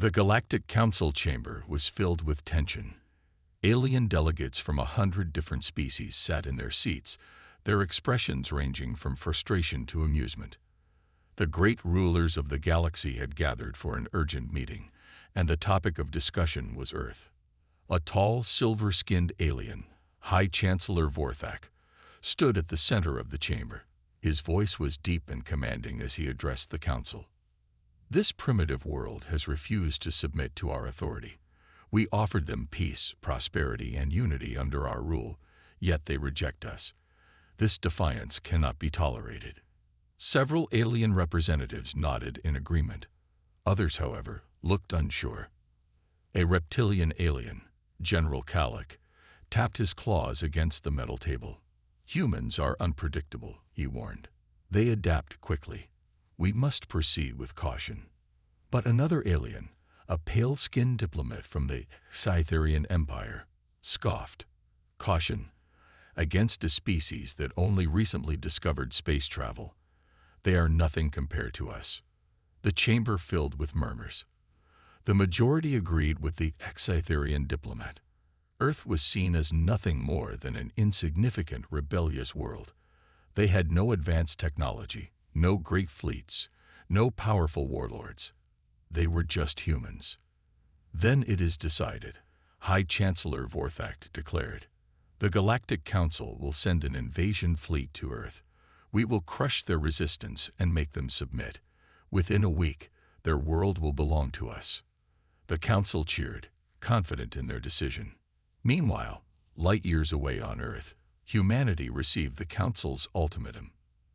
The Galactic Council chamber was filled with tension. Alien delegates from 100 different species sat in their seats, their expressions ranging from frustration to amusement. The great rulers of the galaxy had gathered for an urgent meeting, and the topic of discussion was Earth. A tall, silver-skinned alien, High Chancellor Vorthak, stood at the center of the chamber. His voice was deep and commanding as he addressed the council. This primitive world has refused to submit to our authority. We offered them peace, prosperity, and unity under our rule, yet they reject us. This defiance cannot be tolerated. Several alien representatives nodded in agreement. Others, however, looked unsure. A reptilian alien, General Galactic, tapped his claws against the metal table. Humans are unpredictable, he warned. They adapt quickly. We must proceed with caution. But another alien, a pale-skinned diplomat from the Scytherian Empire, scoffed. Caution. Against a species that only recently discovered space travel. They are nothing compared to us. The chamber filled with murmurs. The majority agreed with the Scytherian diplomat. Earth was seen as nothing more than an insignificant, rebellious world. They had no advanced technology, no great fleets, no powerful warlords. They were just humans. Then it is decided, High Chancellor Vorthak declared. The Galactic Council will send an invasion fleet to Earth. We will crush their resistance and make them submit. Within a week, their world will belong to us. The Council cheered, confident in their decision. Meanwhile, light years away on Earth, humanity received the Council's ultimatum.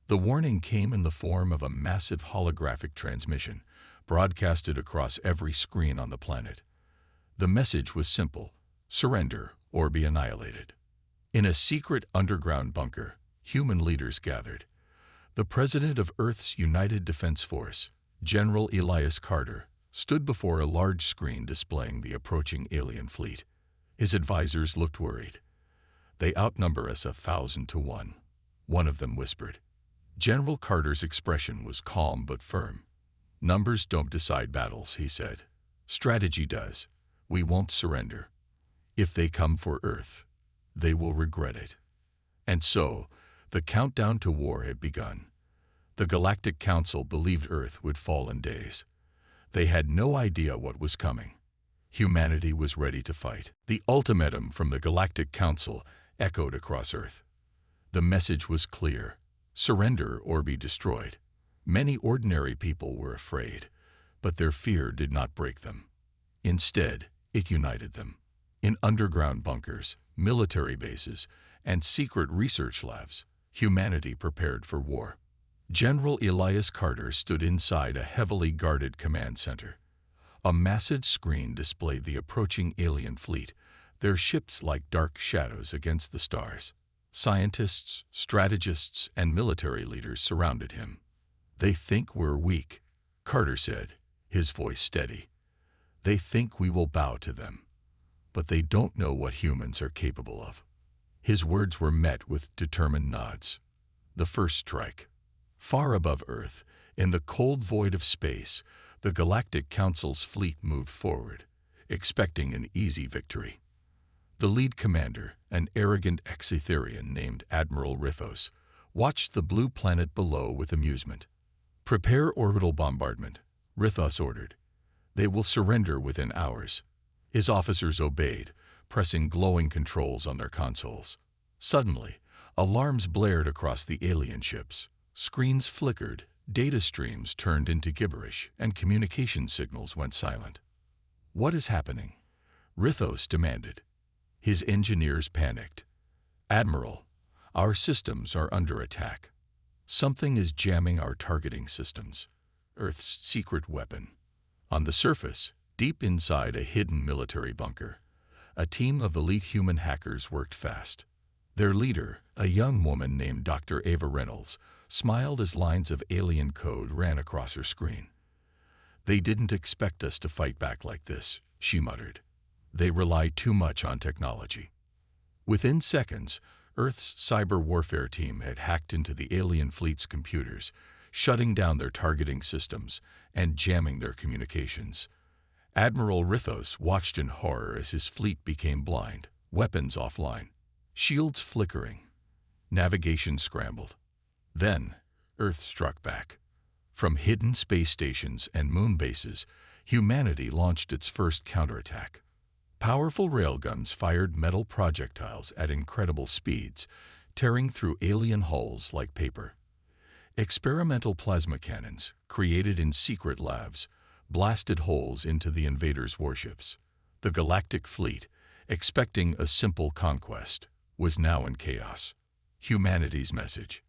The warning came in the form of a massive holographic transmission, broadcasted across every screen on the planet. The message was simple: surrender or be annihilated. In a secret underground bunker, human leaders gathered. The president of Earth's United Defense Force, General Elias Carter, stood before a large screen displaying the approaching alien fleet. His advisors looked worried. They outnumber us 1,000 to 1, one of them whispered. General Carter's expression was calm but firm. Numbers don't decide battles, he said. Strategy does. We won't surrender. If they come for Earth, they will regret it. And so, the countdown to war had begun. The Galactic Council believed Earth would fall in days. They had no idea what was coming. Humanity was ready to fight. The ultimatum from the Galactic Council echoed across Earth. The message was clear: surrender or be destroyed. Many ordinary people were afraid, but their fear did not break them. Instead, it united them. In underground bunkers, military bases, and secret research labs, humanity prepared for war. General Elias Carter stood inside a heavily guarded command center. A massive screen displayed the approaching alien fleet, their ships like dark shadows against the stars. Scientists, strategists, and military leaders surrounded him. They think we're weak, Carter said, his voice steady. They think we will bow to them. But they don't know what humans are capable of. His words were met with determined nods. The first strike. Far above Earth, in the cold void of space, the Galactic Council's fleet moved forward, expecting an easy victory. The lead commander, an arrogant Exetherian named Admiral Rithos, watched the blue planet below with amusement. Prepare orbital bombardment, Rithos ordered. They will surrender within hours. His officers obeyed, pressing glowing controls on their consoles. Suddenly, alarms blared across the alien ships. Screens flickered, data streams turned into gibberish, and communication signals went silent. What is happening? Rithos demanded. His engineers panicked. Admiral, our systems are under attack. Something is jamming our targeting systems. Earth's secret weapon. On the surface, deep inside a hidden military bunker, a team of elite human hackers worked fast. Their leader, a young woman named Dr. Ava Reynolds, smiled as lines of alien code ran across her screen. They didn't expect us to fight back like this, she muttered. They rely too much on technology. Within seconds, Earth's cyber warfare team had hacked into the alien fleet's computers, shutting down their targeting systems and jamming their communications. Admiral Rithos watched in horror as his fleet became blind, weapons offline, shields flickering, navigation scrambled. Then, Earth struck back. From hidden space stations and moon bases, humanity launched its first counterattack. Powerful railguns fired metal projectiles at incredible speeds, tearing through alien hulls like paper. Experimental plasma cannons, created in secret labs, blasted holes into the invaders' warships. The Galactic fleet, expecting a simple conquest, was now in chaos. Humanity's message.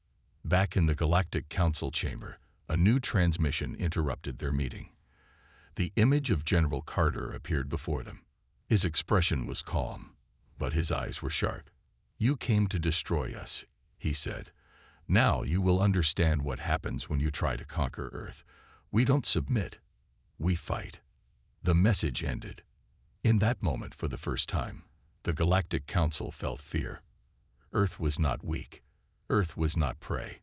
Back in the Galactic Council chamber, a new transmission interrupted their meeting. The image of General Carter appeared before them. His expression was calm, but his eyes were sharp. "You came to destroy us," he said. "Now you will understand what happens when you try to conquer Earth. We don't submit. We fight." The message ended. In that moment, for the first time, the Galactic Council felt fear. Earth was not weak. Earth was not prey.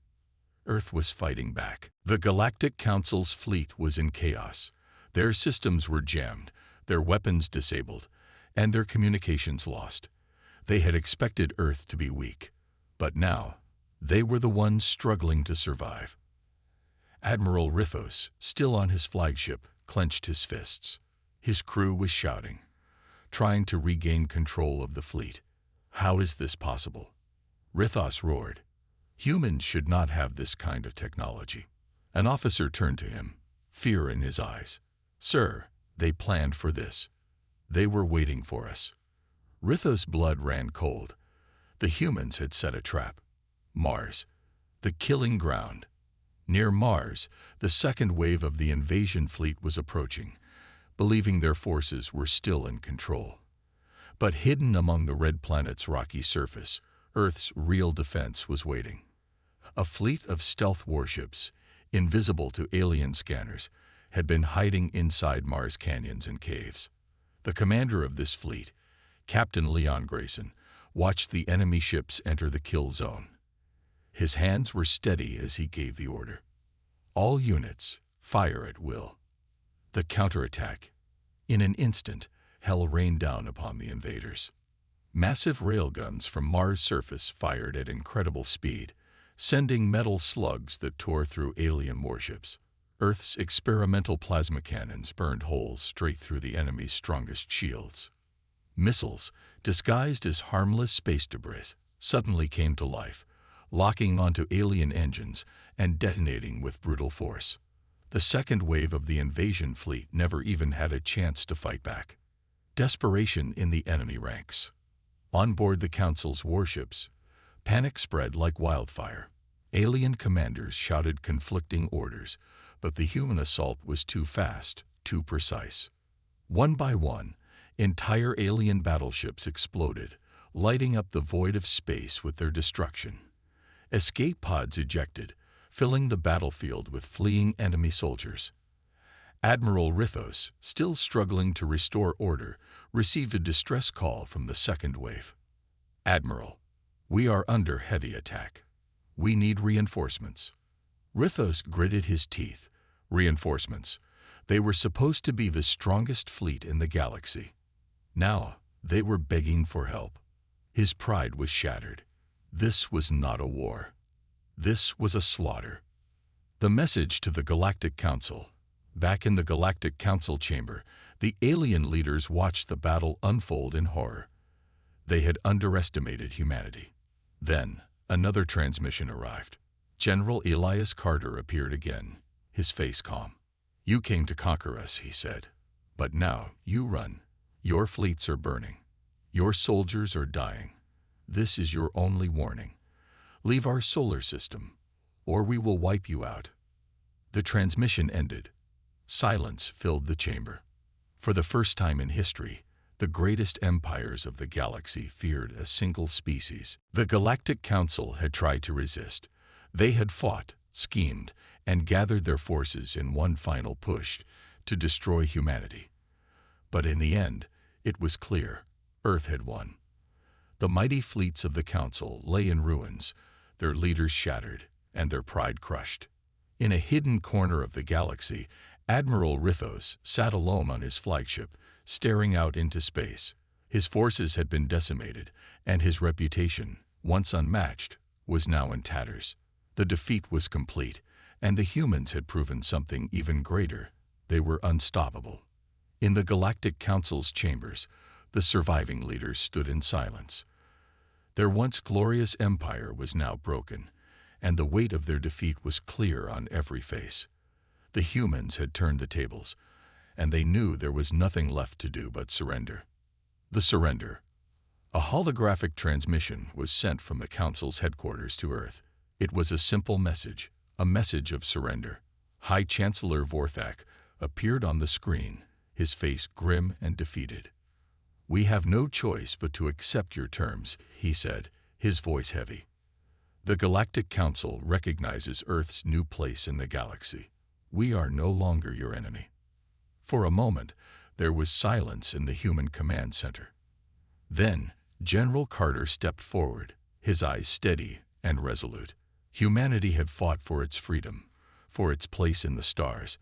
Earth was fighting back. The Galactic Council's fleet was in chaos. Their systems were jammed, their weapons disabled, and their communications lost. They had expected Earth to be weak, but now they were the ones struggling to survive. Admiral Rithos, still on his flagship, clenched his fists. His crew was shouting, trying to regain control of the fleet. "How is this possible?" Rithos roared. "Humans should not have this kind of technology." An officer turned to him, fear in his eyes. "Sir, they planned for this. They were waiting for us." Rithos' blood ran cold. The humans had set a trap. Mars, the killing ground. Near Mars, the second wave of the invasion fleet was approaching, believing their forces were still in control. But hidden among the red planet's rocky surface, Earth's real defense was waiting. A fleet of stealth warships, invisible to alien scanners, had been hiding inside Mars canyons and caves. The commander of this fleet, Captain Leon Grayson, watched the enemy ships enter the kill zone. His hands were steady as he gave the order. "All units, fire at will." The counterattack. In an instant, hell rained down upon the invaders. Massive railguns from Mars' surface fired at incredible speed, sending metal slugs that tore through alien warships. Earth's experimental plasma cannons burned holes straight through the enemy's strongest shields. Missiles, disguised as harmless space debris, suddenly came to life, locking onto alien engines and detonating with brutal force. The second wave of the invasion fleet never even had a chance to fight back. Desperation in the enemy ranks. On board the Council's warships, panic spread like wildfire. Alien commanders shouted conflicting orders, but the human assault was too fast, too precise. One by one, entire alien battleships exploded, lighting up the void of space with their destruction. Escape pods ejected, filling the battlefield with fleeing enemy soldiers. Admiral Rithos, still struggling to restore order, received a distress call from the second wave. "Admiral, we are under heavy attack. We need reinforcements." Rithos gritted his teeth. Reinforcements. They were supposed to be the strongest fleet in the galaxy. Now they were begging for help. His pride was shattered. This was not a war. This was a slaughter. The message to the Galactic Council. Back in the Galactic Council chamber, the alien leaders watched the battle unfold in horror. They had underestimated humanity. Then, another transmission arrived. General Elias Carter appeared again, his face calm. "You came to conquer us," he said. "But now you run. Your fleets are burning. Your soldiers are dying. This is your only warning. Leave our solar system, or we will wipe you out." The transmission ended. Silence filled the chamber. For the first time in history, the greatest empires of the galaxy feared a single species. The Galactic Council had tried to resist. They had fought, schemed, and gathered their forces in one final push to destroy humanity. But in the end, it was clear, Earth had won. The mighty fleets of the Council lay in ruins, their leaders shattered, and their pride crushed. In a hidden corner of the galaxy, Admiral Rithos sat alone on his flagship, staring out into space. His forces had been decimated, and his reputation, once unmatched, was now in tatters. The defeat was complete, and the humans had proven something even greater. They were unstoppable. In the Galactic Council's chambers, the surviving leaders stood in silence. Their once glorious empire was now broken, and the weight of their defeat was clear on every face. The humans had turned the tables, and they knew there was nothing left to do but surrender. The surrender. A holographic transmission was sent from the Council's headquarters to Earth. It was a simple message, a message of surrender. High Chancellor Vorthak appeared on the screen, his face grim and defeated. "We have no choice but to accept your terms," he said, his voice heavy. "The Galactic Council recognizes Earth's new place in the galaxy. We are no longer your enemy." For a moment, there was silence in the human command center. Then, General Carter stepped forward, his eyes steady and resolute. Humanity had fought for its freedom, for its place in the stars,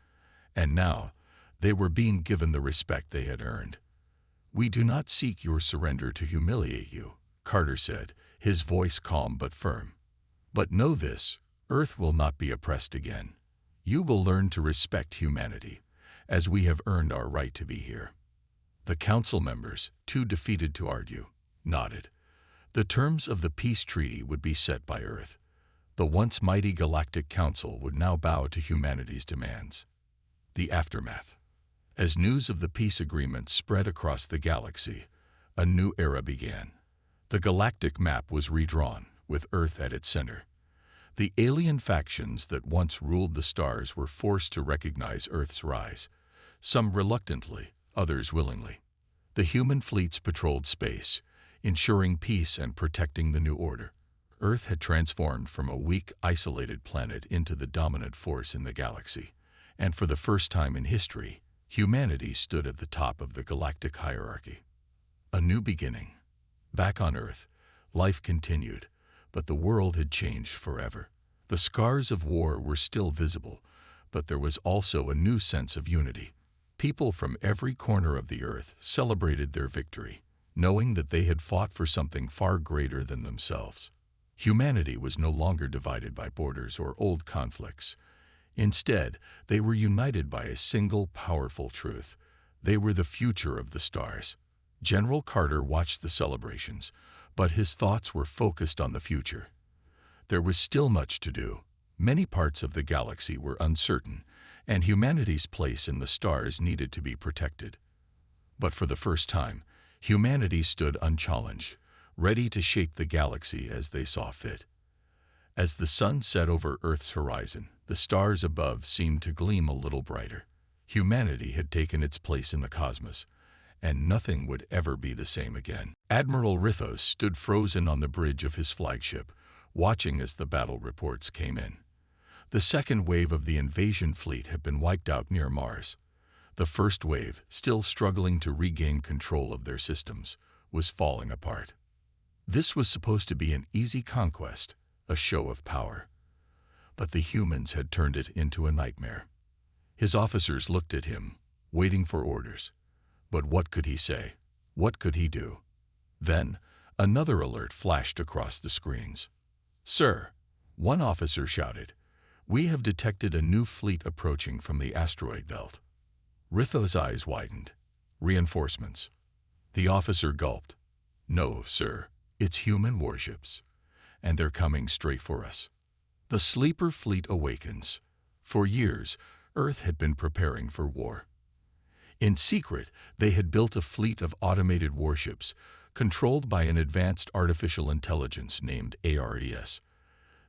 and now they were being given the respect they had earned. "We do not seek your surrender to humiliate you," Carter said, his voice calm but firm. "But know this, Earth will not be oppressed again. You will learn to respect humanity, as we have earned our right to be here." The council members, too defeated to argue, nodded. The terms of the peace treaty would be set by Earth. The once mighty Galactic Council would now bow to humanity's demands. The aftermath. As news of the peace agreement spread across the galaxy, a new era began. The galactic map was redrawn, with Earth at its center. The alien factions that once ruled the stars were forced to recognize Earth's rise, some reluctantly, others willingly. The human fleets patrolled space, ensuring peace and protecting the new order. Earth had transformed from a weak, isolated planet into the dominant force in the galaxy, and for the first time in history, humanity stood at the top of the galactic hierarchy. A new beginning. Back on Earth, life continued, but the world had changed forever. The scars of war were still visible, but there was also a new sense of unity. People from every corner of the Earth celebrated their victory, knowing that they had fought for something far greater than themselves. Humanity was no longer divided by borders or old conflicts. Instead, they were united by a single powerful truth. They were the future of the stars. General Carter watched the celebrations, but his thoughts were focused on the future. There was still much to do. Many parts of the galaxy were uncertain, and humanity's place in the stars needed to be protected. But for the first time, humanity stood unchallenged, ready to shape the galaxy as they saw fit. As the sun set over Earth's horizon, the stars above seemed to gleam a little brighter. Humanity had taken its place in the cosmos, and nothing would ever be the same again. Admiral Rithos stood frozen on the bridge of his flagship, watching as the battle reports came in. The second wave of the invasion fleet had been wiped out near Mars. The first wave, still struggling to regain control of their systems, was falling apart. This was supposed to be an easy conquest, a show of power. But the humans had turned it into a nightmare. His officers looked at him, waiting for orders. But what could he say? What could he do? Then, another alert flashed across the screens. "Sir," one officer shouted, "we have detected a new fleet approaching from the asteroid belt." Rithos' eyes widened. "Reinforcements." The officer gulped. "No, sir, it's human warships, and they're coming straight for us." The sleeper fleet awakens. For years, Earth had been preparing for war. In secret, they had built a fleet of automated warships, controlled by an advanced artificial intelligence named ARES.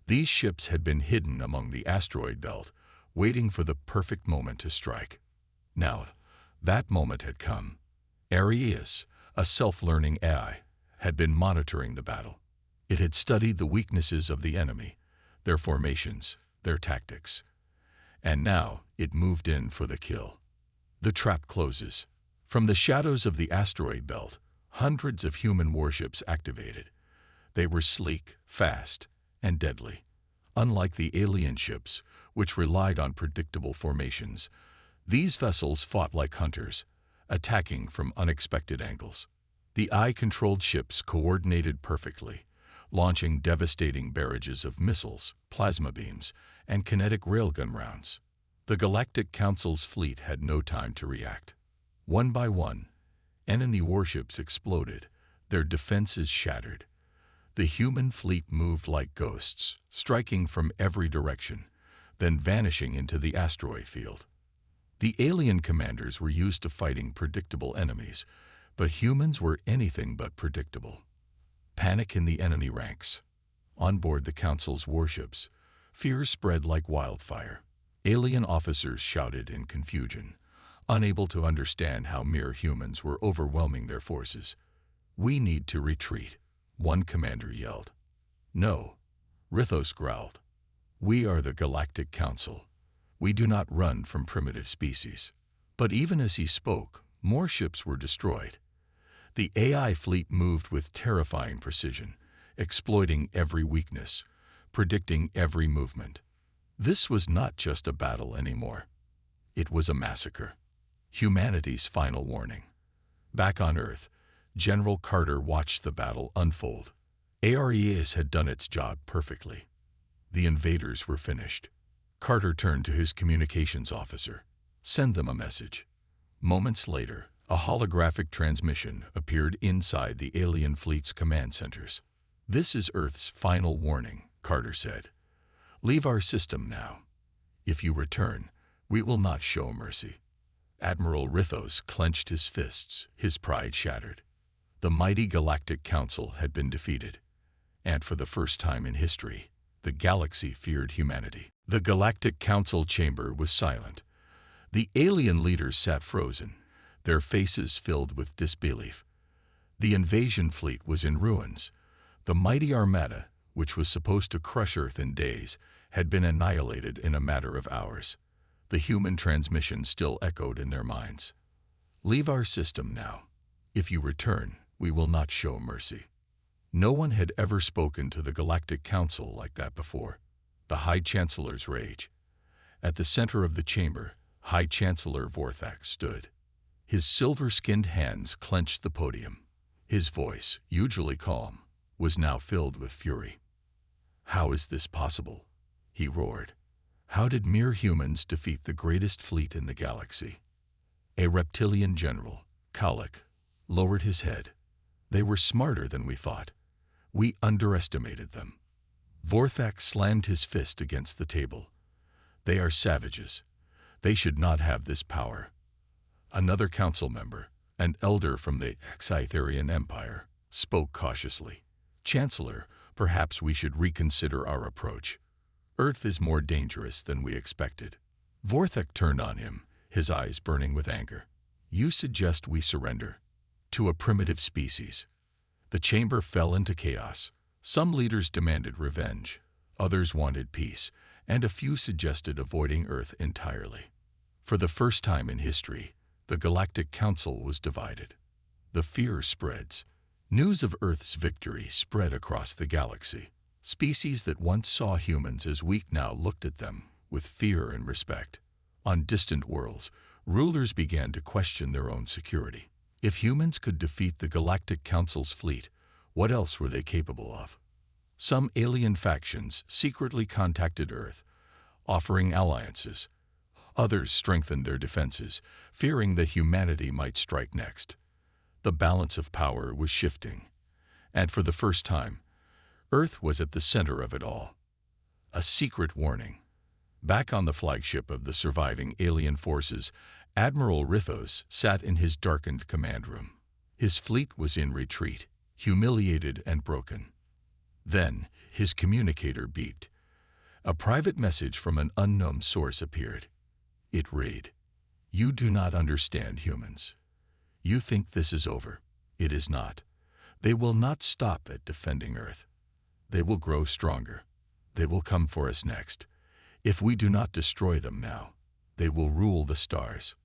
These ships had been hidden among the asteroid belt, waiting for the perfect moment to strike. Now, that moment had come. ARES, a self-learning AI, had been monitoring the battle. It had studied the weaknesses of the enemy, their formations, their tactics. And now it moved in for the kill. The trap closes. From the shadows of the asteroid belt, hundreds of human warships activated. They were sleek, fast, and deadly. Unlike the alien ships, which relied on predictable formations, These vessels fought like hunters, attacking from unexpected angles. The eye-controlled ships coordinated perfectly, launching devastating barrages of missiles, plasma beams, and kinetic railgun rounds. The Galactic Council's fleet had no time to react. One by one, enemy warships exploded, their defenses shattered. The human fleet moved like ghosts, striking from every direction, then vanishing into the asteroid field. The alien commanders were used to fighting predictable enemies, but humans were anything but predictable. Panic in the enemy ranks. On board the Council's warships, fear spread like wildfire. Alien officers shouted in confusion, unable to understand how mere humans were overwhelming their forces. "We need to retreat," one commander yelled. "No," Rithos growled. "We are the Galactic Council. We do not run from primitive species." But even as he spoke, more ships were destroyed. The AI fleet moved with terrifying precision, exploiting every weakness, predicting every movement. This was not just a battle anymore. It was a massacre. Humanity's final warning. Back on Earth, General Carter watched the battle unfold. ARES had done its job perfectly. The invaders were finished. Carter turned to his communications officer. "Send them a message." Moments later, a holographic transmission appeared inside the alien fleet's command centers. "This is Earth's final warning," Carter said. "Leave our system now. If you return, we will not show mercy." Admiral Rithos clenched his fists, his pride shattered. The mighty Galactic Council had been defeated, and for the first time in history, the galaxy feared humanity. The Galactic Council chamber was silent. The alien leaders sat frozen, their faces filled with disbelief. The invasion fleet was in ruins. The mighty armada, which was supposed to crush Earth in days, had been annihilated in a matter of hours. The human transmission still echoed in their minds. "Leave our system now. If you return, we will not show mercy." No one had ever spoken to the Galactic Council like that before. The High Chancellor's rage. At the center of the chamber, High Chancellor Vorthak stood. His silver-skinned hands clenched the podium. His voice, usually calm, was now filled with fury. "How is this possible?" he roared. "How did mere humans defeat the greatest fleet in the galaxy?" A reptilian general, Galactic, lowered his head. "They were smarter than we thought. We underestimated them." Vorthak slammed his fist against the table. "They are savages. They should not have this power." Another council member, an elder from the Scytherian Empire, spoke cautiously. "Chancellor, perhaps we should reconsider our approach. Earth is more dangerous than we expected." Vorthak turned on him, his eyes burning with anger. "You suggest we surrender to a primitive species?" The chamber fell into chaos. Some leaders demanded revenge, others wanted peace, and a few suggested avoiding Earth entirely. For the first time in history, the Galactic Council was divided. The fear spreads. News of Earth's victory spread across the galaxy. Species that once saw humans as weak now looked at them with fear and respect. On distant worlds, rulers began to question their own security. If humans could defeat the Galactic Council's fleet, what else were they capable of? Some alien factions secretly contacted Earth, offering alliances. Others strengthened their defenses, fearing that humanity might strike next. The balance of power was shifting, and for the first time, Earth was at the center of it all. A secret warning. Back on the flagship of the surviving alien forces, Admiral Rithos sat in his darkened command room. His fleet was in retreat, humiliated and broken. Then, his communicator beeped. A private message from an unknown source appeared. It read, "You do not understand humans. You think this is over. It is not. They will not stop at defending Earth. They will grow stronger. They will come for us next. If we do not destroy them now, they will rule the stars."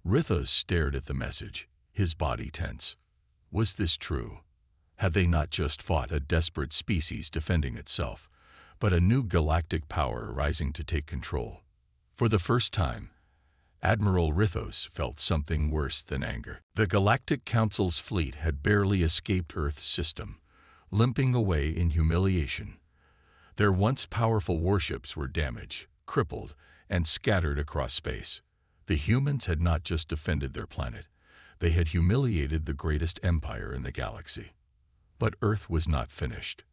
Rithos stared at the message, his body tense. Was this true? Had they not just fought a desperate species defending itself, but a new galactic power rising to take control? For the first time, Admiral Rithos felt something worse than anger. The Galactic Council's fleet had barely escaped Earth's system, limping away in humiliation. Their once powerful warships were damaged, crippled, and scattered across space. The humans had not just defended their planet, they had humiliated the greatest empire in the galaxy. But Earth was not finished.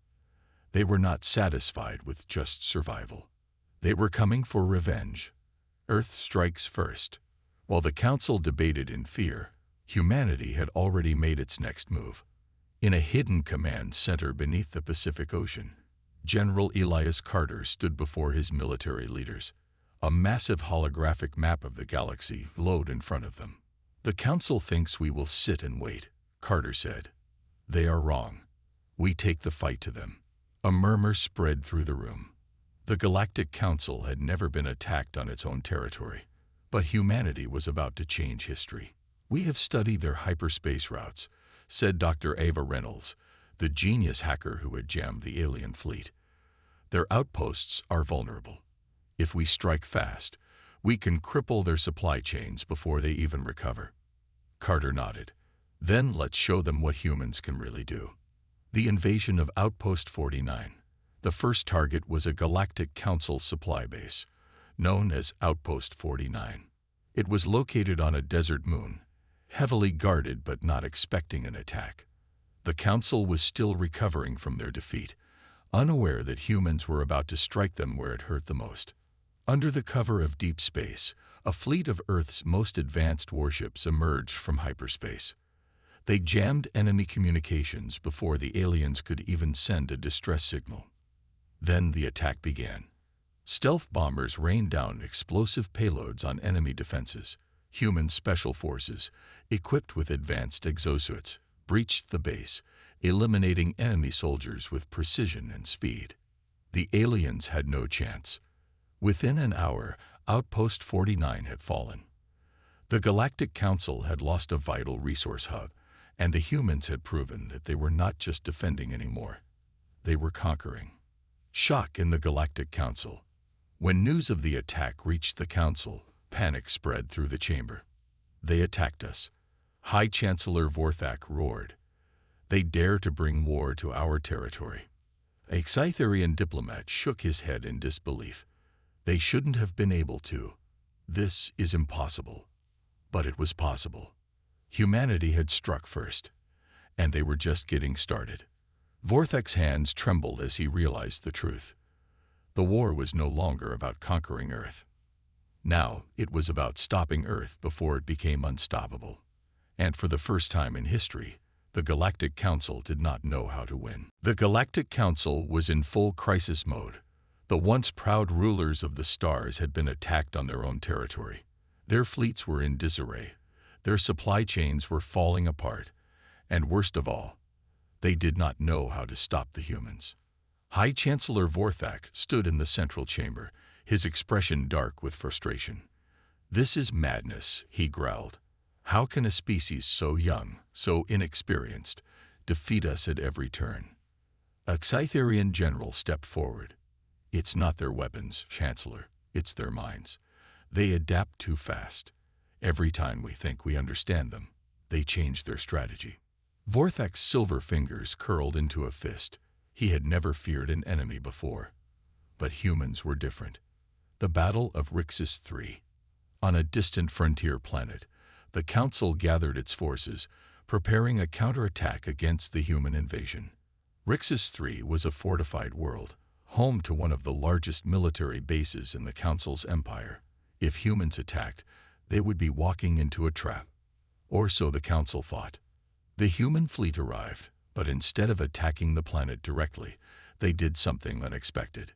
They were not satisfied with just survival. They were coming for revenge. Earth strikes first. While the Council debated in fear, humanity had already made its next move. In a hidden command center beneath the Pacific Ocean, General Elias Carter stood before his military leaders. A massive holographic map of the galaxy glowed in front of them. "The Council thinks we will sit and wait," Carter said. "They are wrong. We take the fight to them." A murmur spread through the room. The Galactic Council had never been attacked on its own territory, but humanity was about to change history. "We have studied their hyperspace routes," said Dr. Ava Reynolds, the genius hacker who had jammed the alien fleet. "Their outposts are vulnerable. If we strike fast, we can cripple their supply chains before they even recover." Carter nodded. "Then let's show them what humans can really do." The invasion of Outpost 49. The first target was a Galactic Council supply base, known as Outpost 49. It was located on a desert moon, heavily guarded but not expecting an attack. The Council was still recovering from their defeat, unaware that humans were about to strike them where it hurt the most. Under the cover of deep space, a fleet of Earth's most advanced warships emerged from hyperspace. They jammed enemy communications before the aliens could even send a distress signal. Then the attack began. Stealth bombers rained down explosive payloads on enemy defenses. Human special forces, equipped with advanced exosuits, breached the base, eliminating enemy soldiers with precision and speed. The aliens had no chance. Within an hour, Outpost 49 had fallen. The Galactic Council had lost a vital resource hub, and the humans had proven that they were not just defending anymore. They were conquering. Shock in the Galactic Council. When news of the attack reached the Council, panic spread through the chamber. "They attacked us," High Chancellor Vorthak roared. "They dare to bring war to our territory." A Scytherian diplomat shook his head in disbelief. "They shouldn't have been able to. This is impossible." But it was possible. Humanity had struck first, and they were just getting started. Vorthak's hands trembled as he realized the truth. The war was no longer about conquering Earth. Now it was about stopping Earth before it became unstoppable. And for the first time in history, the Galactic Council did not know how to win. The Galactic Council was in full crisis mode. The once proud rulers of the stars had been attacked on their own territory. Their fleets were in disarray. Their supply chains were falling apart. And worst of all, they did not know how to stop the humans. High Chancellor Vorthak stood in the central chamber, his expression dark with frustration. "This is madness," he growled. "How can a species so young, so inexperienced, defeat us at every turn?" A Scytherian general stepped forward. "It's not their weapons, Chancellor. It's their minds. They adapt too fast. Every time we think we understand them, they change their strategy." Vorthak's silver fingers curled into a fist. He had never feared an enemy before. But humans were different. The Battle of Rixus III. On a distant frontier planet, the Council gathered its forces, preparing a counterattack against the human invasion. Rixus III was a fortified world, home to one of the largest military bases in the Council's empire. If humans attacked, they would be walking into a trap. Or so the Council thought. The human fleet arrived, but instead of attacking the planet directly, they did something unexpected.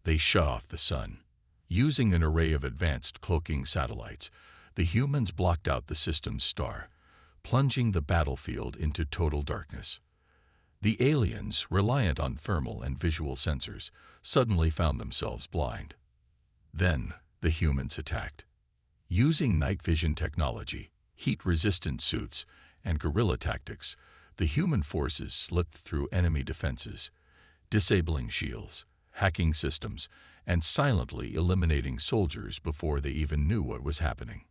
They shut off the sun. Using an array of advanced cloaking satellites, the humans blocked out the system's star, plunging the battlefield into total darkness. The aliens, reliant on thermal and visual sensors, suddenly found themselves blind. Then the humans attacked. Using night vision technology, heat-resistant suits, and guerrilla tactics, the human forces slipped through enemy defenses, disabling shields, hacking systems, and silently eliminating soldiers before they even knew what was happening.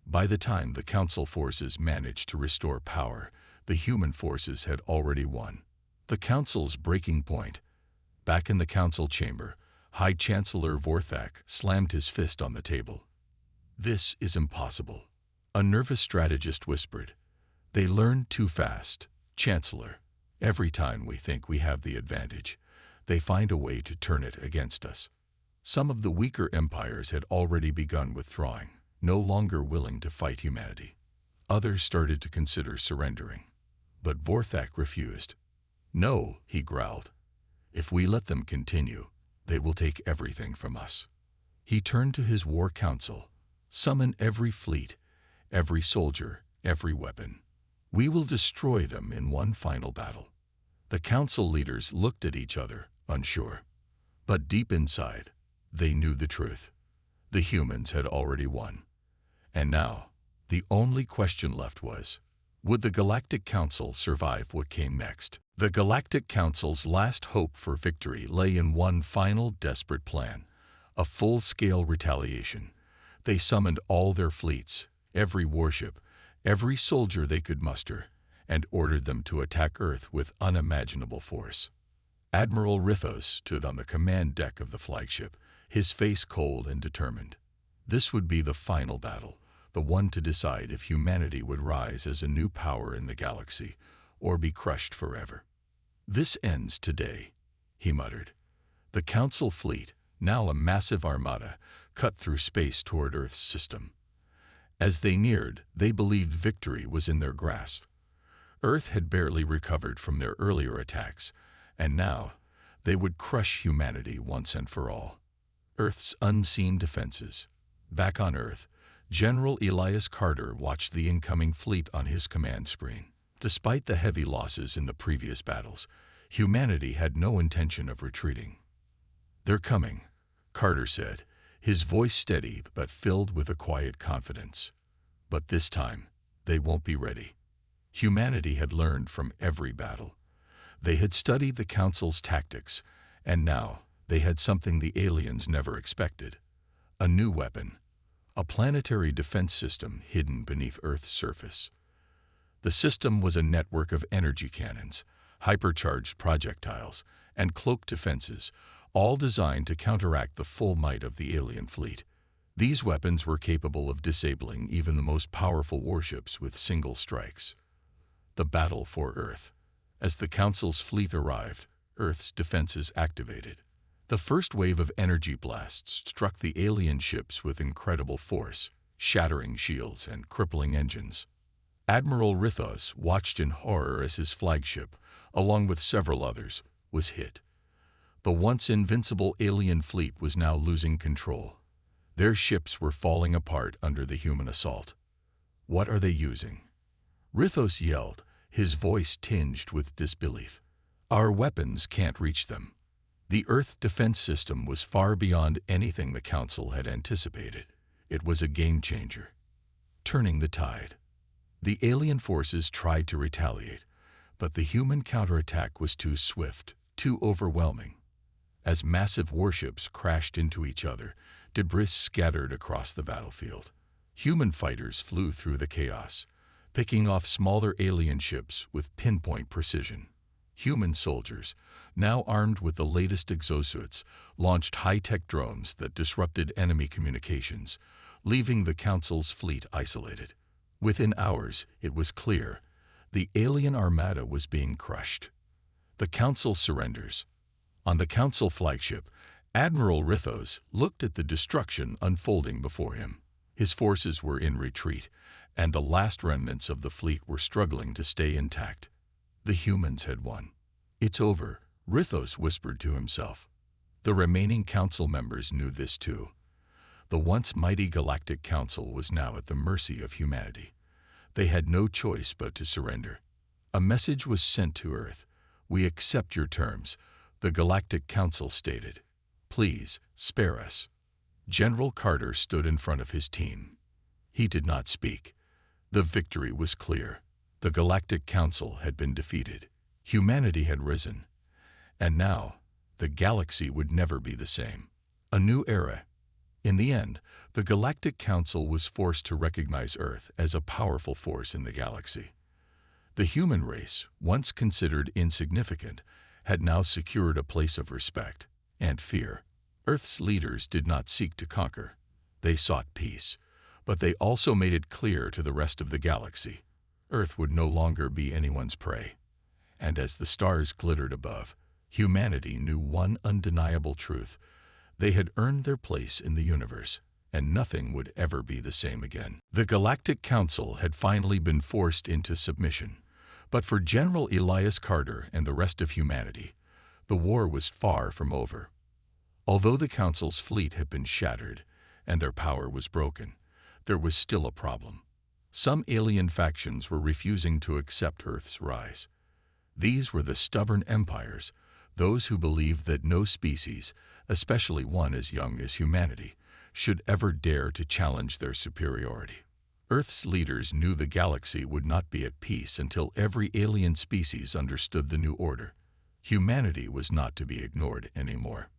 By the time the Council forces managed to restore power, the human forces had already won. The Council's breaking point. Back in the Council chamber, High Chancellor Vorthak slammed his fist on the table. "This is impossible," a nervous strategist whispered. "They learn too fast, Chancellor. Every time we think we have the advantage, they find a way to turn it against us." Some of the weaker empires had already begun withdrawing, no longer willing to fight humanity. Others started to consider surrendering. But Vorthak refused. "No," he growled. "If we let them continue, they will take everything from us." He turned to his war council. "Summon every fleet, every soldier, every weapon. We will destroy them in one final battle." The council leaders looked at each other, unsure. But deep inside, they knew the truth. The humans had already won. And now, the only question left was, would the Galactic Council survive what came next? The Galactic Council's last hope for victory lay in one final desperate plan, a full-scale retaliation. They summoned all their fleets, every warship, every soldier they could muster, and ordered them to attack Earth with unimaginable force. Admiral Rithos stood on the command deck of the flagship, his face cold and determined. This would be the final battle, the one to decide if humanity would rise as a new power in the galaxy or be crushed forever. "This ends today," he muttered. The Council fleet, now a massive armada, cut through space toward Earth's system. As they neared, they believed victory was in their grasp. Earth had barely recovered from their earlier attacks, and now they would crush humanity once and for all. Earth's unseen defenses. Back on Earth, General Elias Carter watched the incoming fleet on his command screen. Despite the heavy losses in the previous battles, humanity had no intention of retreating. "They're coming," Carter said, his voice steady but filled with a quiet confidence. "But this time, they won't be ready." Humanity had learned from every battle. They had studied the Council's tactics, and now they had something the aliens never expected. A new weapon, a planetary defense system hidden beneath Earth's surface. The system was a network of energy cannons, hypercharged projectiles, and cloaked defenses, all designed to counteract the full might of the alien fleet. These weapons were capable of disabling even the most powerful warships with single strikes. The battle for Earth. As the Council's fleet arrived, Earth's defenses activated. The first wave of energy blasts struck the alien ships with incredible force, shattering shields and crippling engines. Admiral Rithos watched in horror as his flagship, along with several others, was hit. The once invincible alien fleet was now losing control. Their ships were falling apart under the human assault. "What are they using?" Rithos yelled, his voice tinged with disbelief. "Our weapons can't reach them." The Earth defense system was far beyond anything the Council had anticipated. It was a game changer. Turning the tide. The alien forces tried to retaliate, but the human counterattack was too swift, too overwhelming. As massive warships crashed into each other, debris scattered across the battlefield. Human fighters flew through the chaos, picking off smaller alien ships with pinpoint precision. Human soldiers, now armed with the latest exosuits, launched high-tech drones that disrupted enemy communications, leaving the Council's fleet isolated. Within hours, it was clear, the alien armada was being crushed. The Council surrenders. On the Council flagship, Admiral Rithos looked at the destruction unfolding before him. His forces were in retreat, and the last remnants of the fleet were struggling to stay intact. The humans had won. "It's over," Rithos whispered to himself. The remaining Council members knew this too. The once mighty Galactic Council was now at the mercy of humanity. They had no choice but to surrender. A message was sent to Earth. "We accept your terms," the Galactic Council stated. "Please, spare us." General Carter stood in front of his team. He did not speak. The victory was clear. The Galactic Council had been defeated. Humanity had risen. And now, the galaxy would never be the same. A new era. In the end, the Galactic Council was forced to recognize Earth as a powerful force in the galaxy. The human race, once considered insignificant, had now secured a place of respect and fear. Earth's leaders did not seek to conquer. They sought peace, but they also made it clear to the rest of the galaxy, Earth would no longer be anyone's prey. And as the stars glittered above, humanity knew one undeniable truth. They had earned their place in the universe, and nothing would ever be the same again. The Galactic Council had finally been forced into submission, but for General Elias Carter and the rest of humanity, the war was far from over. Although the Council's fleet had been shattered and their power was broken, there was still a problem. Some alien factions were refusing to accept Earth's rise. These were the stubborn empires, those who believed that no species, especially one as young as humanity, should ever dare to challenge their superiority. Earth's leaders knew the galaxy would not be at peace until every alien species understood the new order. Humanity was not to be ignored anymore.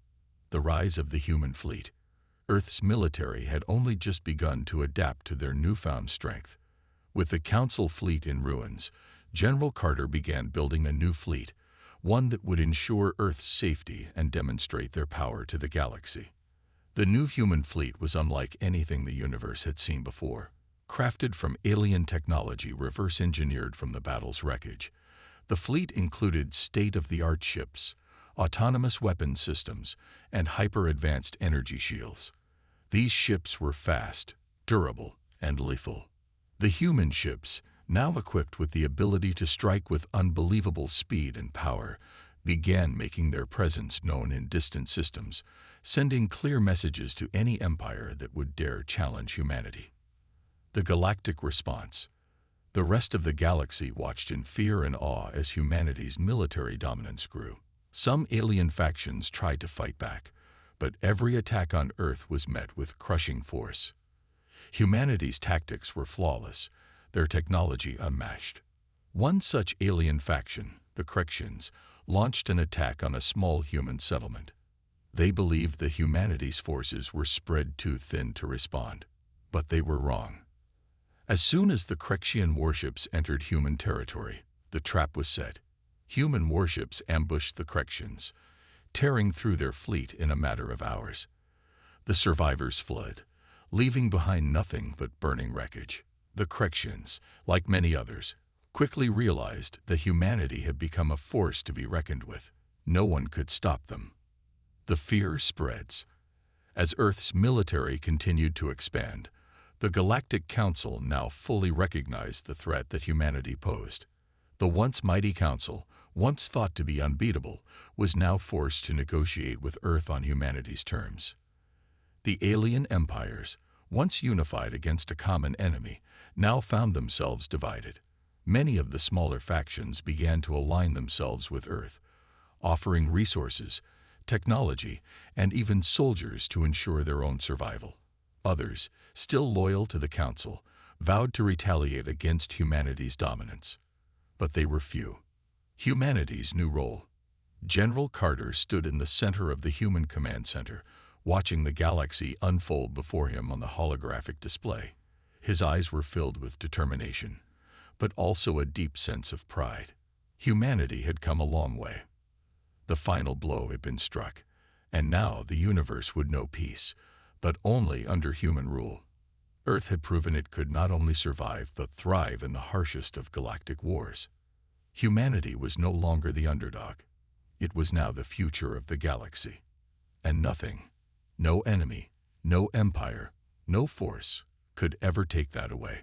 The rise of the human fleet. Earth's military had only just begun to adapt to their newfound strength. With the Council fleet in ruins, General Carter began building a new fleet, one that would ensure Earth's safety and demonstrate their power to the galaxy. The new human fleet was unlike anything the universe had seen before. Crafted from alien technology reverse-engineered from the battle's wreckage, the fleet included state-of-the-art ships, autonomous weapon systems, and hyper-advanced energy shields. These ships were fast, durable, and lethal. The human ships, now equipped with the ability to strike with unbelievable speed and power, began making their presence known in distant systems, sending clear messages to any empire that would dare challenge humanity. The Galactic response. The rest of the galaxy watched in fear and awe as humanity's military dominance grew. Some alien factions tried to fight back, but every attack on Earth was met with crushing force. Humanity's tactics were flawless, their technology unmatched. One such alien faction, the Crexians, launched an attack on a small human settlement. They believed that humanity's forces were spread too thin to respond, but they were wrong. As soon as the Crexian warships entered human territory, the trap was set. Human warships ambushed the Crexians, tearing through their fleet in a matter of hours. The survivors fled, leaving behind nothing but burning wreckage. The Crexians, like many others, quickly realized that humanity had become a force to be reckoned with. No one could stop them. The fear spreads. As Earth's military continued to expand, the Galactic Council now fully recognized the threat that humanity posed. The once mighty Council, once thought to be unbeatable, was now forced to negotiate with Earth on humanity's terms. The alien empires, once unified against a common enemy, now found themselves divided. Many of the smaller factions began to align themselves with Earth, offering resources, technology, and even soldiers to ensure their own survival. Others, still loyal to the Council, vowed to retaliate against humanity's dominance. But they were few. Humanity's new role. General Carter stood in the center of the human command center, watching the galaxy unfold before him on the holographic display. His eyes were filled with determination, but also a deep sense of pride. Humanity had come a long way. The final blow had been struck, and now the universe would know peace, but only under human rule. Earth had proven it could not only survive but thrive in the harshest of galactic wars. Humanity was no longer the underdog. It was now the future of the galaxy. And nothing, no enemy, no empire, no force, could ever take that away.